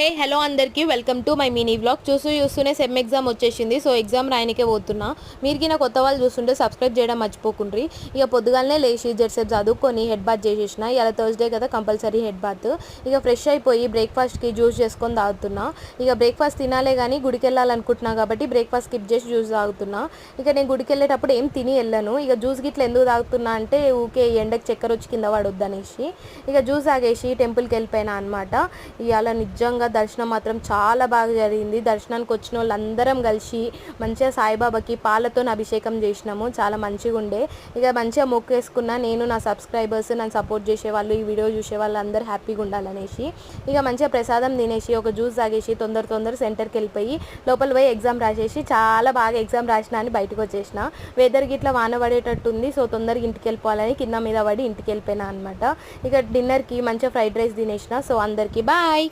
Hello అందరికీ welcome to my mini vlog. చూస్తూనే sem exam వచ్చేసింది. సో ఎగ్జామ్ రాయనికే పోతున్నా. మీరు కొత్త వాళ్ళు చూస్తుంటే సబ్స్క్రైబ్ చేయడం మర్చిపోకుండ్రి. ఇక పొద్దుగాలనే లేచి జెర్సేపు చదువుకొని హెడ్ బాత్ చేసేసిన. ఇలా థర్స్డే కదా, కంపల్సరీ హెడ్ బాత్. ఇక ఫ్రెష్ అయిపోయి బ్రేక్ఫాస్ట్కి జ్యూస్ చేసుకొని తాగుతున్నా. ఇక బ్రేక్ఫాస్ట్ తినాలే కానీ గుడికి వెళ్ళాలనుకుంటున్నా కాబట్టి బ్రేక్ఫాస్ట్ స్కిప్ చేసి జ్యూస్ తాగుతున్నా. ఇక నేను గుడికి వెళ్ళేటప్పుడు ఏం తిని వెళ్ళను. ఇక జ్యూస్ గిట్ల ఎందుకు తాగుతున్నా అంటే ఊకే ఎండకు చక్కెర వచ్చి కింద పడొద్దనేసి ఇక జ్యూస్ తాగేసి టెంపుల్కి వెళ్ళిపోయినా అనమాట. ఇవాళ నిజంగా దర్శనం మాత్రం చాలా బాగా జరిగింది. దర్శనానికి వచ్చిన వాళ్ళందరం కలిసి మంచిగా సాయిబాబాకి పాలతో అభిషేకం చేసినాము. చాలా మంచిగా ఉండే. ఇక మంచిగా మొక్కేసుకున్నా. నేను, నా సబ్స్క్రైబర్స్, నన్ను సపోర్ట్ చేసేవాళ్ళు, ఈ వీడియో చూసే వాళ్ళు అందరూ హ్యాపీగా ఉండాలనేసి ఇక మంచిగా ప్రసాదం తినేసి ఒక జ్యూస్ తాగేసి తొందర సెంటర్కి వెళ్ళిపోయి లోపల పోయి ఎగ్జామ్ రాసేసి చాలా బాగా ఎగ్జామ్ రాసినా అని బయటకు వచ్చేసిన. వెదర్ గిట్లా వాన పడేటట్టు ఉంది. సో తొందరగా ఇంటికి వెళ్ళిపోవాలని కింద మీద పడి ఇంటికి వెళ్ళిపోయినా అనమాట. ఇక డిన్నర్కి మంచిగా ఫ్రైడ్ రైస్ తినేసిన. సో అందరికీ బాయ్.